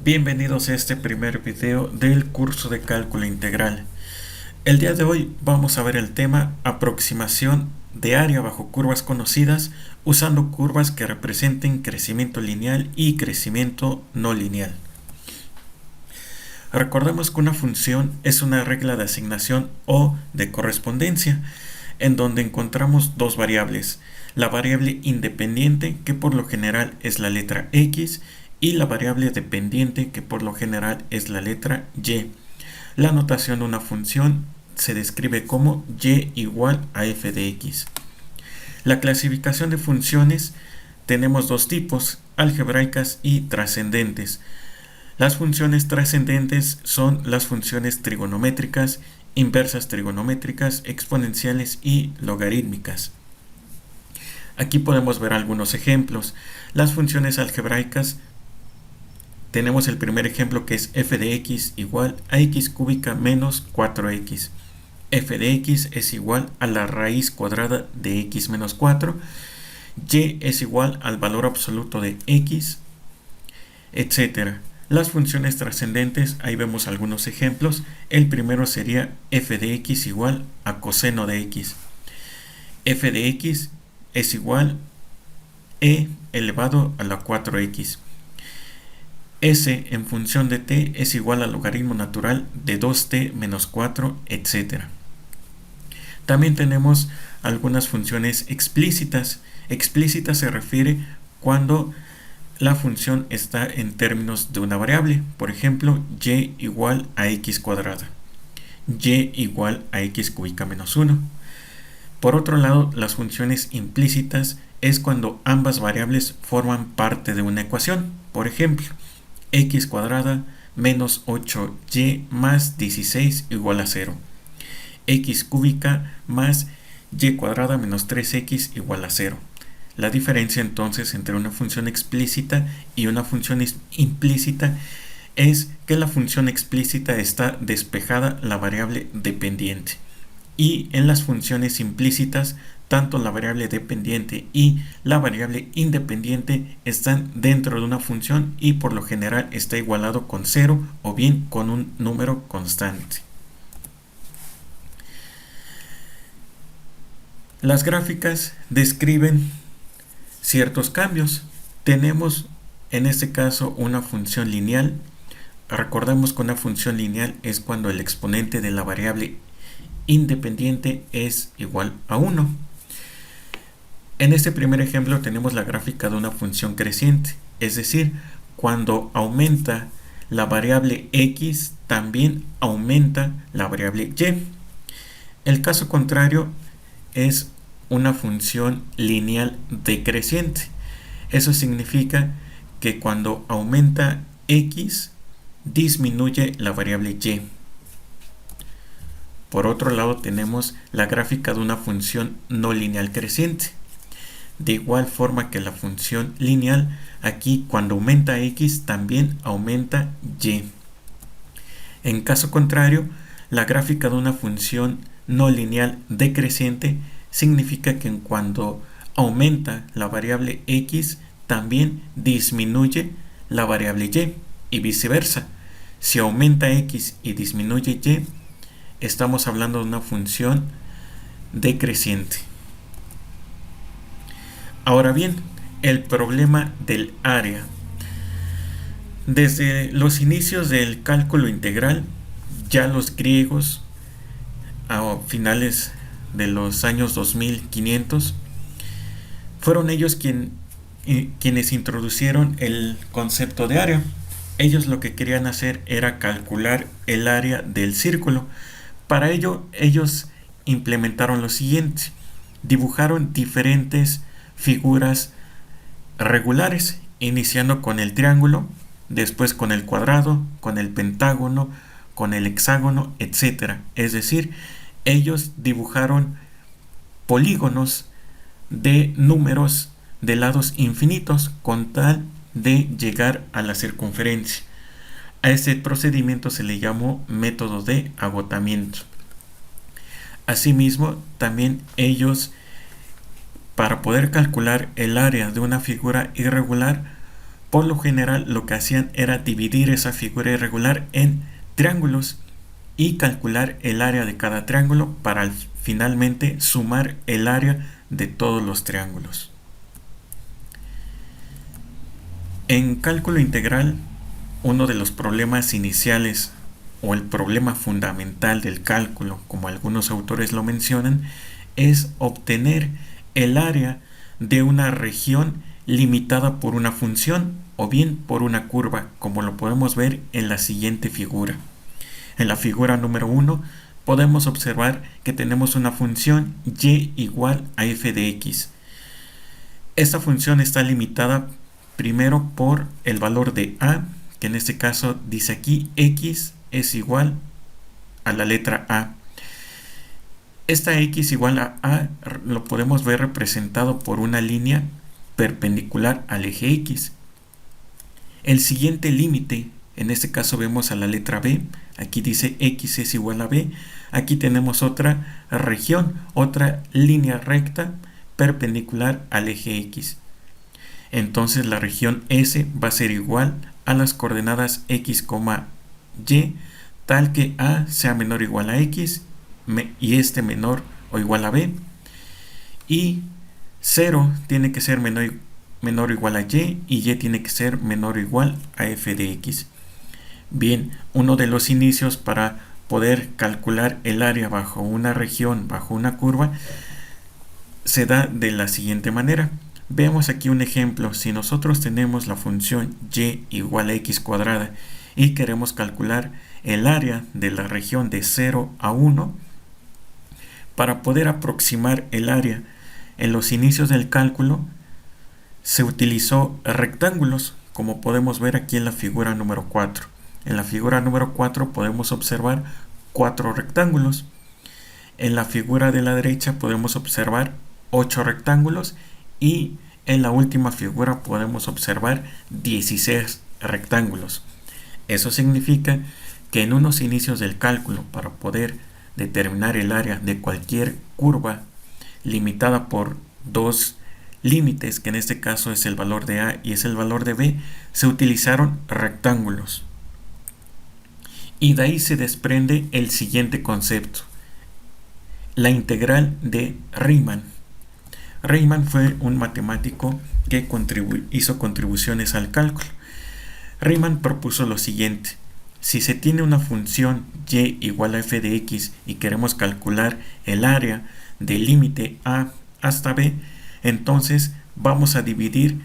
Bienvenidos a este primer video del curso de cálculo integral. El día de hoy vamos a ver el tema aproximación de área bajo curvas conocidas usando curvas que representen crecimiento lineal y crecimiento no lineal. Recordemos que una función es una regla de asignación o de correspondencia en donde encontramos dos variables, la variable independiente que por lo general es la letra X y la variable dependiente que por lo general es la letra Y. La notación de una función se describe como y igual a f de x. La clasificación de funciones tenemos dos tipos, algebraicas y trascendentes. Las funciones trascendentes son las funciones trigonométricas, inversas trigonométricas, exponenciales y logarítmicas. Aquí podemos ver algunos ejemplos. Las funciones algebraicas, tenemos el primer ejemplo que es f de x igual a x cúbica menos 4x. F de x es igual a la raíz cuadrada de x menos 4. Y es igual al valor absoluto de x, etc. Las funciones trascendentes, ahí vemos algunos ejemplos. El primero sería f de x igual a coseno de x. F de x es igual a e elevado a la 4x. S en función de t es igual al logaritmo natural de 2t menos 4, etc. También tenemos algunas funciones explícitas. Explícita se refiere cuando la función está en términos de una variable. Por ejemplo, y igual a x cuadrada. Y igual a x cúbica menos 1. Por otro lado, las funciones implícitas es cuando ambas variables forman parte de una ecuación. Por ejemplo, x cuadrada menos 8y más 16 igual a 0. X cúbica más y cuadrada menos 3x igual a 0. La diferencia entonces entre una función explícita y una función implícita es que la función explícita está despejada la variable dependiente. Y en las funciones implícitas, tanto la variable dependiente y la variable independiente están dentro de una función y por lo general está igualado con 0 o bien con un número constante. Las gráficas describen ciertos cambios. Tenemos en este caso una función lineal. Recordemos que una función lineal es cuando el exponente de la variable independiente es igual a 1. En este primer ejemplo tenemos la gráfica de una función creciente, es decir, cuando aumenta la variable x, también aumenta la variable y. El caso contrario es una función lineal decreciente. Eso significa que cuando aumenta x, disminuye la variable y. Por otro lado, tenemos la gráfica de una función no lineal creciente. De igual forma que la función lineal, aquí cuando aumenta x también aumenta y. En caso contrario, la gráfica de una función no lineal decreciente significa que cuando aumenta la variable x también disminuye la variable y viceversa. Si aumenta x y disminuye y, estamos hablando de una función decreciente. Ahora bien, el problema del área. Desde los inicios del cálculo integral, ya los griegos, a finales de los años 2500, fueron ellos quienes introducieron el concepto de área. Ellos lo que querían hacer era calcular el área del círculo. Para ello, ellos implementaron lo siguiente: dibujaron diferentes figuras regulares, iniciando con el triángulo, después con el cuadrado, con el pentágono, con el hexágono, etc. Es decir, ellos dibujaron polígonos de números de lados infinitos con tal de llegar a la circunferencia. A este procedimiento se le llamó método de agotamiento. Asimismo, también ellos, para poder calcular el área de una figura irregular, Por lo general lo que hacían era dividir esa figura irregular en triángulos y calcular el área de cada triángulo para finalmente sumar el área de todos los triángulos. En cálculo integral, uno de los problemas iniciales o el problema fundamental del cálculo, como algunos autores lo mencionan, es obtener el área de una región limitada por una función o bien por una curva, como lo podemos ver en la siguiente figura. En la figura número 1 podemos observar que tenemos una función y igual a f de x. Esta función está limitada primero por el valor de a, que en este caso dice aquí x es igual a la letra a. Esta x igual a lo podemos ver representado por una línea perpendicular al eje x. El siguiente límite, en este caso vemos a la letra b, aquí dice x es igual a b, aquí tenemos otra región, otra línea recta perpendicular al eje x. Entonces la región S va a ser igual a las coordenadas x, y, tal que a sea menor o igual a x y este menor o igual a b, y 0 tiene que ser menor o igual a y tiene que ser menor o igual a f de x. Bien, uno de los inicios para poder calcular el área bajo una región, bajo una curva, se da de la siguiente manera. Veamos aquí un ejemplo. Si nosotros tenemos la función y igual a x cuadrada y queremos calcular el área de la región de 0 a 1, para poder aproximar el área en los inicios del cálculo se utilizó rectángulos, como podemos ver aquí en la figura número 4. En la figura número 4 podemos observar 4 rectángulos. En la figura de la derecha podemos observar 8 rectángulos y en la última figura podemos observar 16 rectángulos. Eso significa que en unos inicios del cálculo, para poder determinar el área de cualquier curva limitada por dos límites, que en este caso es el valor de a y es el valor de b, se utilizaron rectángulos. Y de ahí se desprende el siguiente concepto: la integral de Riemann. Riemann fue un matemático que hizo contribuciones al cálculo. Riemann propuso lo siguiente: si se tiene una función y igual a f de x y queremos calcular el área del límite a hasta b, entonces vamos a dividir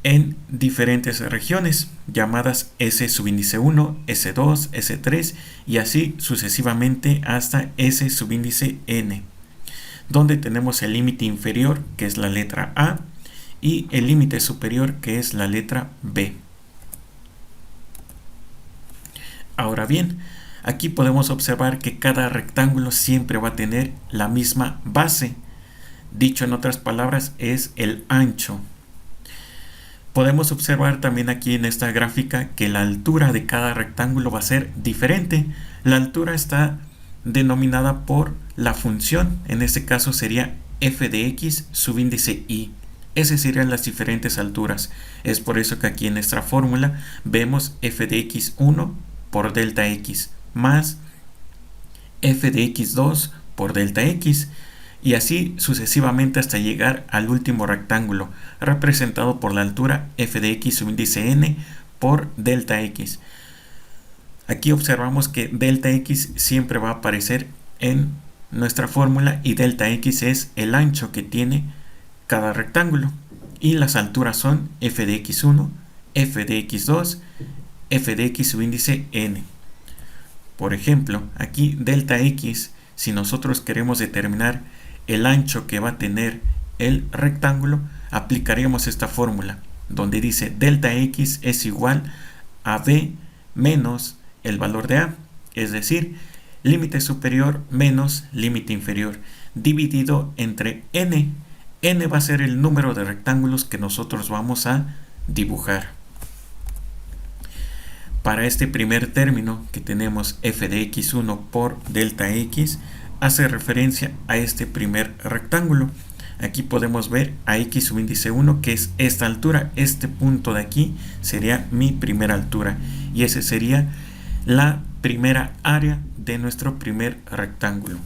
en diferentes regiones llamadas S subíndice 1, S2, S3 y así sucesivamente hasta S subíndice n, donde tenemos el límite inferior, que es la letra A, y el límite superior, que es la letra B. Ahora bien, aquí podemos observar que cada rectángulo siempre va a tener la misma base. Dicho en otras palabras, es el ancho. Podemos observar también aquí en esta gráfica que la altura de cada rectángulo va a ser diferente. La altura está denominada por la función, en este caso sería f de x subíndice y. Esas serían las diferentes alturas. Es por eso que aquí en nuestra fórmula vemos f de x1 por delta x más f de x2 por delta x, y así sucesivamente hasta llegar al último rectángulo, representado por la altura f de x subíndice n por delta x. Aquí observamos que delta x siempre va a aparecer en nuestra fórmula y delta x es el ancho que tiene cada rectángulo, y las alturas son f de x1, f de x2, f de x subíndice n. Por ejemplo, aquí delta x, si nosotros queremos determinar el ancho que va a tener el rectángulo, aplicaríamos esta fórmula donde dice delta x es igual a b menos el valor de a, es decir, límite superior menos límite inferior, dividido entre n. N va a ser el número de rectángulos que nosotros vamos a dibujar. Para este primer término que tenemos f de x1 por delta x, hace referencia a este primer rectángulo. Aquí podemos ver a x subíndice 1, que es esta altura. Este punto de aquí sería mi primera altura. Y ese sería la primera área de nuestro primer rectángulo.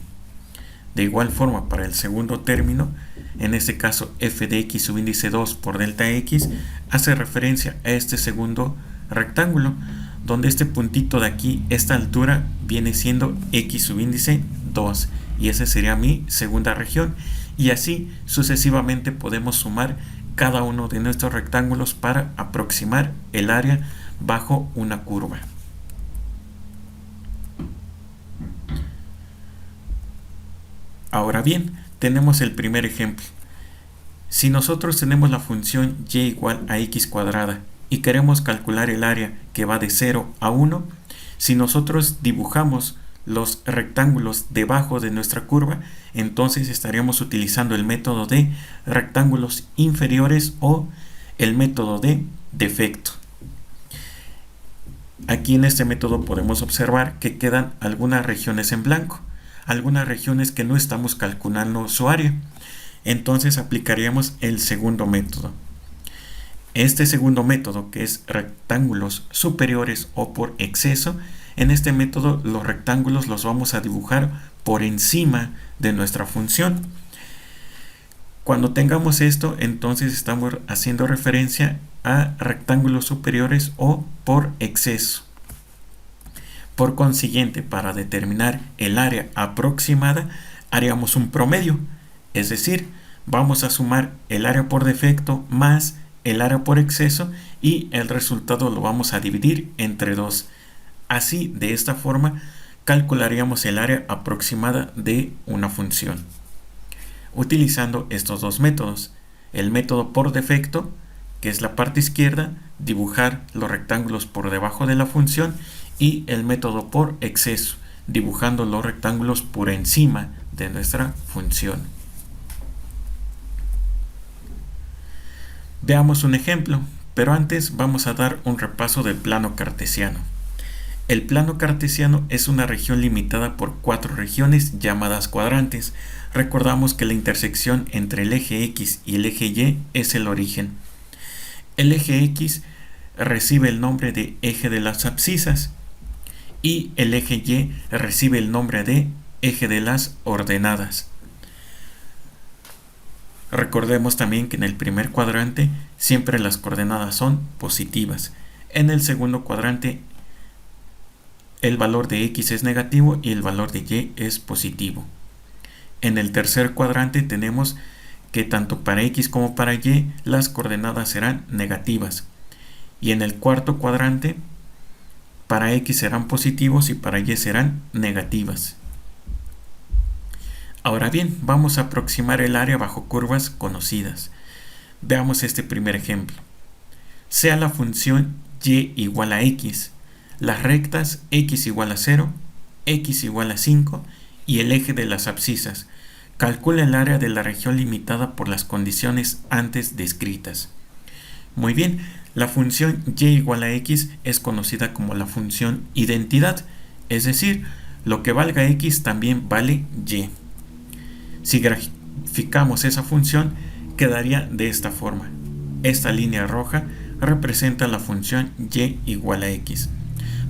De igual forma, para el segundo término, en este caso f de x subíndice 2 por delta x, hace referencia a este segundo rectángulo, donde este puntito de aquí, esta altura, viene siendo x subíndice 2. Y esa sería mi segunda región. Y así sucesivamente podemos sumar cada uno de nuestros rectángulos para aproximar el área bajo una curva. Ahora bien, tenemos el primer ejemplo. Si nosotros tenemos la función y igual a x cuadrada y queremos calcular el área que va de 0 a 1, si nosotros dibujamos los rectángulos debajo de nuestra curva, entonces estaríamos utilizando el método de rectángulos inferiores o el método de defecto. Aquí en este método podemos observar que quedan algunas regiones en blanco, algunas regiones que no estamos calculando su área. Entonces aplicaríamos el segundo método. Este segundo método, que es rectángulos superiores o por exceso, en este método los rectángulos los vamos a dibujar por encima de nuestra función. Cuando tengamos esto, entonces estamos haciendo referencia a rectángulos superiores o por exceso. Por consiguiente, para determinar el área aproximada, haríamos un promedio, es decir, vamos a sumar el área por defecto más el área por exceso y el resultado lo vamos a dividir entre 2. Así, de esta forma, calcularíamos el área aproximada de una función. Utilizando estos dos métodos, el método por defecto, que es la parte izquierda, dibujar los rectángulos por debajo de la función, y el método por exceso, dibujando los rectángulos por encima de nuestra función. Veamos un ejemplo, pero antes vamos a dar un repaso del plano cartesiano. El plano cartesiano es una región limitada por 4 regiones llamadas cuadrantes. Recordamos que la intersección entre el eje X y el eje Y es el origen. El eje X recibe el nombre de eje de las abscisas y el eje Y recibe el nombre de eje de las ordenadas. Recordemos también que en el primer cuadrante siempre las coordenadas son positivas. En el segundo cuadrante el valor de X es negativo y el valor de Y es positivo. En el tercer cuadrante tenemos que tanto para X como para Y las coordenadas serán negativas. Y en el cuarto cuadrante para X serán positivos y para Y serán negativas. Ahora bien, vamos a aproximar el área bajo curvas conocidas. Veamos este primer ejemplo. Sea la función y igual a x, las rectas x igual a 0, x igual a 5 y el eje de las abscisas. Calcula el área de la región limitada por las condiciones antes descritas. Muy bien, la función y igual a x es conocida como la función identidad, es decir, lo que valga x también vale y. Si graficamos esa función, quedaría de esta forma. Esta línea roja representa la función y igual a x.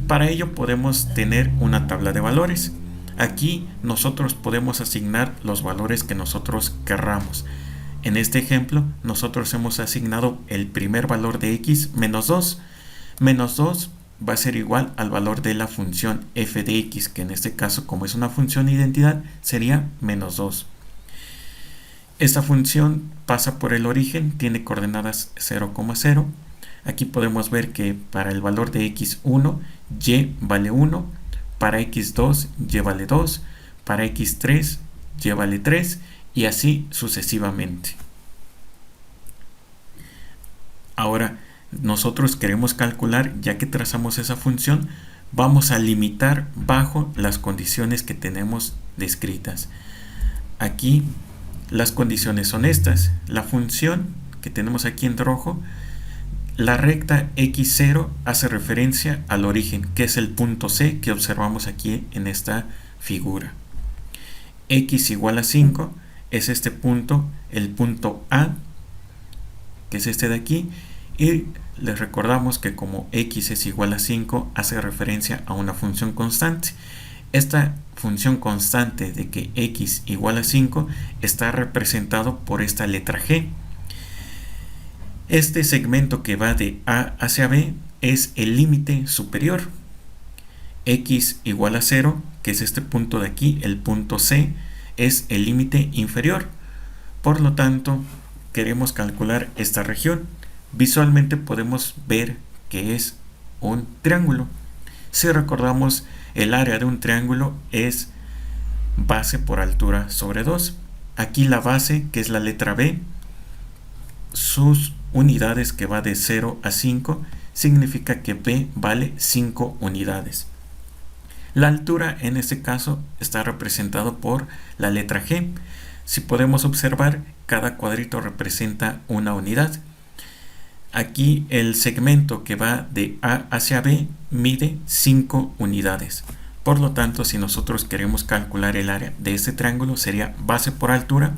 Para ello podemos tener una tabla de valores. Aquí nosotros podemos asignar los valores que nosotros querramos. En este ejemplo, nosotros hemos asignado el primer valor de x menos 2. Menos 2 va a ser igual al valor de la función f de x, que en este caso, como es una función identidad, sería menos 2. Esta función pasa por el origen, tiene coordenadas 0, 0. Aquí podemos ver que para el valor de x1, y vale 1, para x2, y vale 2, para x3, y vale 3, y así sucesivamente. Ahora, nosotros queremos calcular, ya que trazamos esa función, vamos a limitar bajo las condiciones que tenemos descritas. Aquí las condiciones son estas. La función que tenemos aquí en rojo, la recta x0 hace referencia al origen, que es el punto C que observamos aquí en esta figura. X igual a 5 es este punto el punto A, que es este de aquí, y les recordamos que como x es igual a 5 hace referencia a una función constante. Esta función constante de que x igual a 5 está representado por esta letra G. Este segmento que va de A hacia B es el límite superior. X igual a 0, que es este punto de aquí, el punto C, es el límite inferior. Por lo tanto, queremos calcular esta región. Visualmente podemos ver que es un triángulo. Si recordamos, el área de un triángulo es base por altura sobre 2. Aquí la base, que es la letra B, sus unidades, que va de 0 a 5, significa que B vale 5 unidades. La altura en este caso está representado por la letra G. Si podemos observar, cada cuadrito representa una unidad. Aquí el segmento que va de A hacia B mide 5 unidades. Por lo tanto, si nosotros queremos calcular el área de este triángulo, sería base por altura,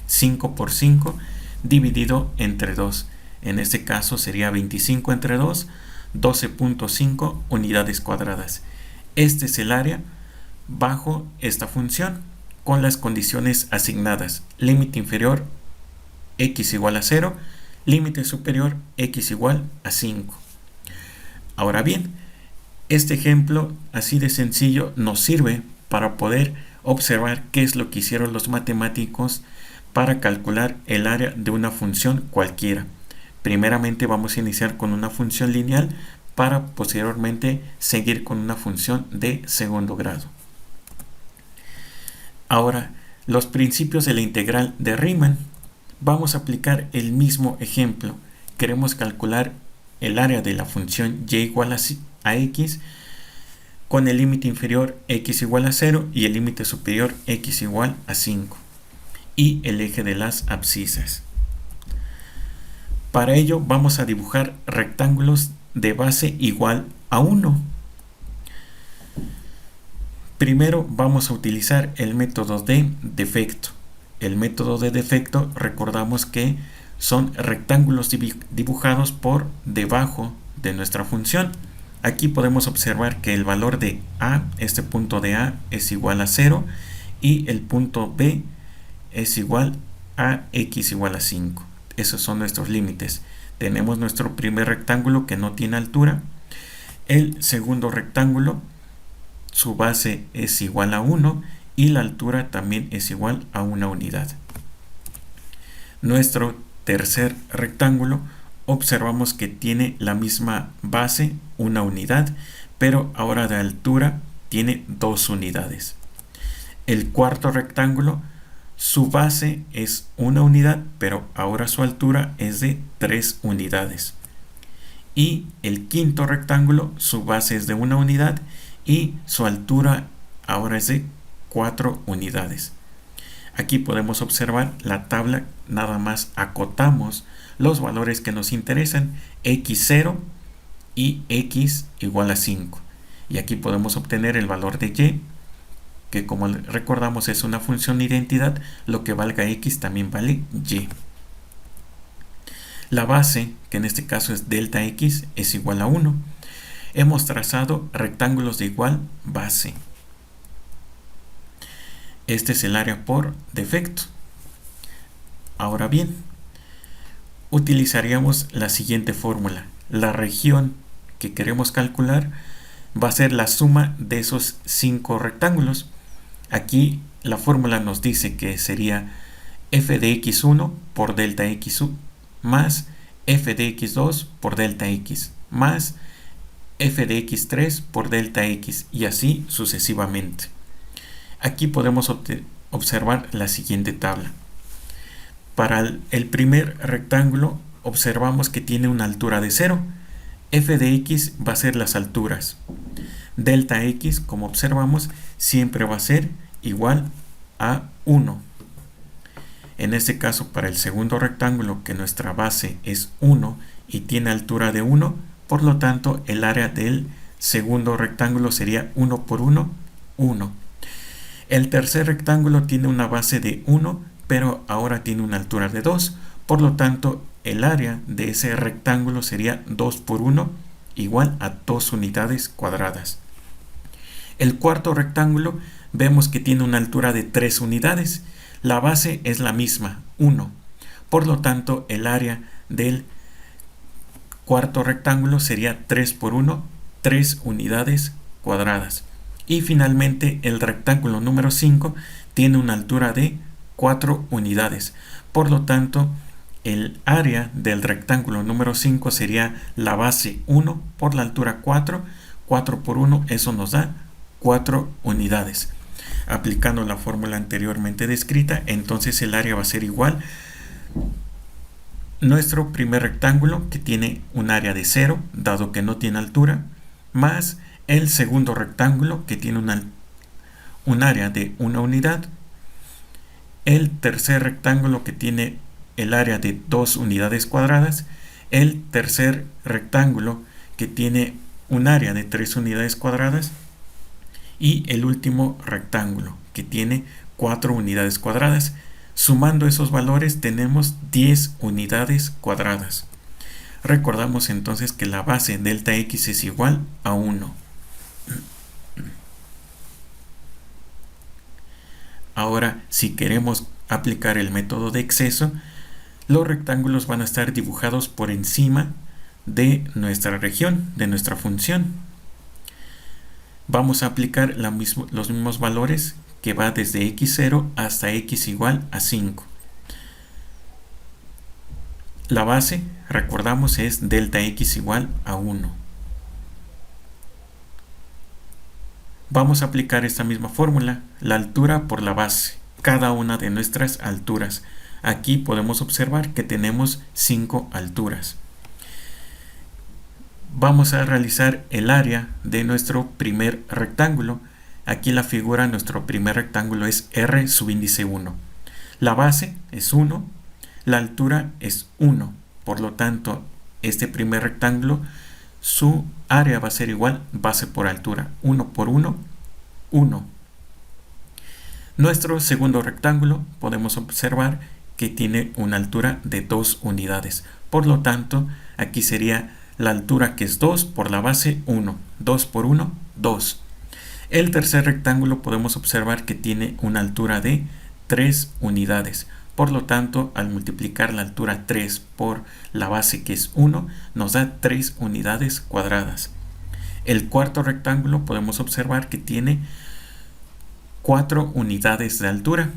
5 por 5, dividido entre 2. En este caso sería 25 entre 2, 12.5 unidades cuadradas. Este es el área bajo esta función con las condiciones asignadas. Límite inferior x igual a 0, límite superior x igual a 5. Ahora bien, este ejemplo así de sencillo nos sirve para poder observar qué es lo que hicieron los matemáticos para calcular el área de una función cualquiera. Primeramente vamos a iniciar con una función lineal para posteriormente seguir con una función de segundo grado. Ahora, los principios de la integral de Riemann. Vamos a aplicar el mismo ejemplo. Queremos calcular el área de la función y igual a x con el límite inferior x igual a 0 y el límite superior x igual a 5 y el eje de las abscisas. Para ello vamos a dibujar rectángulos de base igual a 1. Primero vamos a utilizar el método de defecto. El método de defecto, recordamos que son rectángulos dibujados por debajo de nuestra función. Aquí podemos observar que el valor de A, este punto de A, es igual a 0 y el punto B es igual a x igual a 5. Esos son nuestros límites. Tenemos nuestro primer rectángulo que no tiene altura. El segundo rectángulo, su base es igual a 1 y la altura también es igual a una unidad. Nuestro tercer rectángulo, observamos que tiene la misma base, una unidad, pero ahora de altura tiene 2 unidades. El cuarto rectángulo, su base es una unidad, pero ahora su altura es de 3 unidades. Y el quinto rectángulo, su base es de una unidad y su altura ahora es de 4 unidades. Aquí podemos observar la tabla, nada más acotamos los valores que nos interesan, x0 y x igual a 5. Y aquí podemos obtener el valor de y, que como recordamos es una función de identidad, lo que valga x también vale y. La base, que en este caso es delta x, es igual a 1. Hemos trazado rectángulos de igual base. Este es el área por defecto. Ahora bien, utilizaríamos la siguiente fórmula. La región que queremos calcular va a ser la suma de esos 5 rectángulos. Aquí la fórmula nos dice que sería f de x1 por delta x más f de x2 por delta x más f de x3 por delta x y así sucesivamente. Aquí podemos observar la siguiente tabla. Para el primer rectángulo observamos que tiene una altura de 0. F de x va a ser las alturas. Delta x, como observamos, siempre va a ser igual a 1. En este caso, para el segundo rectángulo, que nuestra base es 1 y tiene altura de 1, por lo tanto, el área del segundo rectángulo sería 1 por 1, 1. El tercer rectángulo tiene una base de 1, pero ahora tiene una altura de 2. Por lo tanto, el área de ese rectángulo sería 2 por 1 igual a 2 unidades cuadradas. El cuarto rectángulo vemos que tiene una altura de 3 unidades. La base es la misma, 1. Por lo tanto, el área del cuarto rectángulo sería 3 por 1, 3 unidades cuadradas. Y finalmente el rectángulo número 5 tiene una altura de 4 unidades. Por lo tanto, el área del rectángulo número 5 sería la base 1 por la altura 4. 4 por 1, eso nos da 4 unidades. Aplicando la fórmula anteriormente descrita, entonces el área va a ser igual nuestro primer rectángulo, que tiene un área de 0, dado que no tiene altura, más el segundo rectángulo, que tiene un área de 1 unidad, el tercer rectángulo, que tiene el área de 2 unidades cuadradas, el tercer rectángulo, que tiene un área de 3 unidades cuadradas, y el último rectángulo, que tiene 4 unidades cuadradas. Sumando esos valores tenemos 10 unidades cuadradas. Recordamos entonces que la base delta x es igual a 1. Ahora, si queremos aplicar el método de exceso, los rectángulos van a estar dibujados por encima de nuestra región, de nuestra función. Vamos a aplicar los mismos valores, que va desde x0 hasta x igual a 5. La base, recordamos, es delta x igual a 1. Vamos a aplicar esta misma fórmula, la altura por la base, cada una de nuestras alturas. Aquí podemos observar que tenemos 5 alturas. Vamos a realizar el área de nuestro primer rectángulo. Aquí en la figura nuestro primer rectángulo es R subíndice 1. La base es 1, la altura es 1. Por lo tanto, este primer rectángulo, su área va a ser igual base por altura. 1 por 1, 1. Nuestro segundo rectángulo podemos observar que tiene una altura de 2 unidades. Por lo tanto, aquí sería la altura, que es 2 por la base 1. 2 por 1, 2. El tercer rectángulo podemos observar que tiene una altura de 3 unidades. Por lo tanto, al multiplicar la altura 3 por la base, que es 1, nos da 3 unidades cuadradas. El cuarto rectángulo podemos observar que tiene 4 unidades de altura.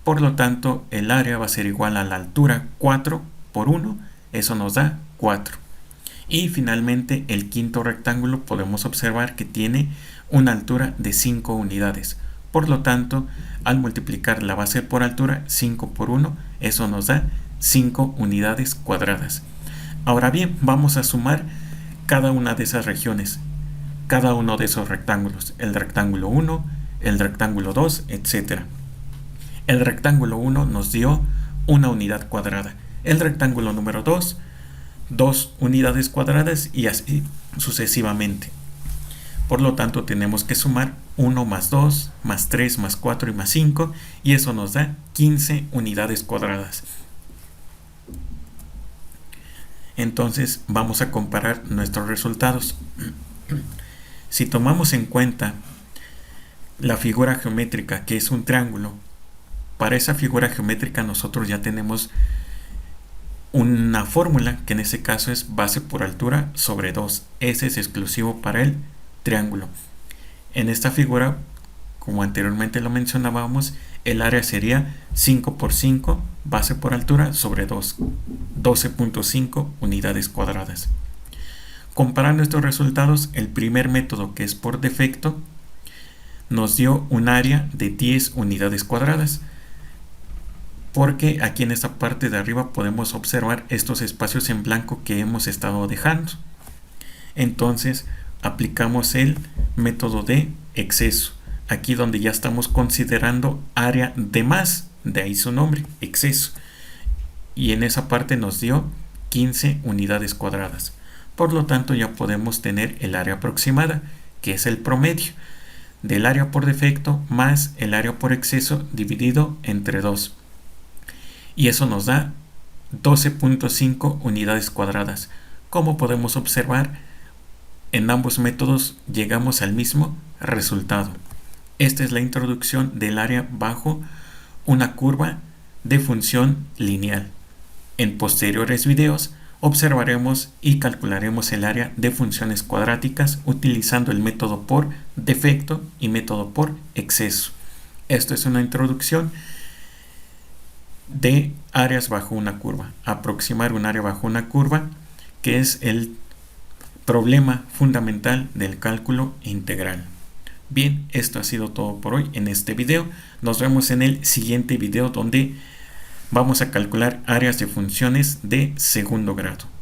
Por lo tanto, el área va a ser igual a la altura 4 por 1. Eso nos da 4. Y finalmente, el quinto rectángulo podemos observar que tiene una altura de 5 unidades. Por lo tanto, al multiplicar la base por altura, 5 por 1, eso nos da 5 unidades cuadradas. Ahora bien, vamos a sumar cada una de esas regiones, cada uno de esos rectángulos, el rectángulo 1, el rectángulo 2, etc. El rectángulo 1 nos dio una unidad cuadrada, el rectángulo número 2, 2 unidades cuadradas, y así sucesivamente. Por lo tanto, tenemos que sumar 1 más 2, más 3, más 4 y más 5, y eso nos da 15 unidades cuadradas. Entonces, vamos a comparar nuestros resultados. Si tomamos en cuenta la figura geométrica, que es un triángulo, para esa figura geométrica nosotros ya tenemos una fórmula, que en ese caso es base por altura sobre 2. Ese es exclusivo para el triángulo. En esta figura, como anteriormente lo mencionábamos, el área sería 5 por 5 base por altura sobre 2, 12.5 unidades cuadradas. Comparando estos resultados, el primer método, que es por defecto, nos dio un área de 10 unidades cuadradas, porque aquí en esta parte de arriba podemos observar estos espacios en blanco que hemos estado dejando. Entonces, aplicamos el método de exceso, aquí donde ya estamos considerando área de más, de ahí su nombre, exceso, y en esa parte nos dio 15 unidades cuadradas. Por lo tanto, ya podemos tener el área aproximada, que es el promedio del área por defecto más el área por exceso dividido entre 2. y eso nos da 12.5 unidades cuadradas. Como podemos observar, en ambos métodos llegamos al mismo resultado. Esta es la introducción del área bajo una curva de función lineal. En posteriores videos observaremos y calcularemos el área de funciones cuadráticas utilizando el método por defecto y método por exceso. Esto es una introducción de áreas bajo una curva. Aproximar un área bajo una curva, que es el problema fundamental del cálculo integral. Bien, esto ha sido todo por hoy en este video. Nos vemos en el siguiente video donde vamos a calcular áreas de funciones de segundo grado.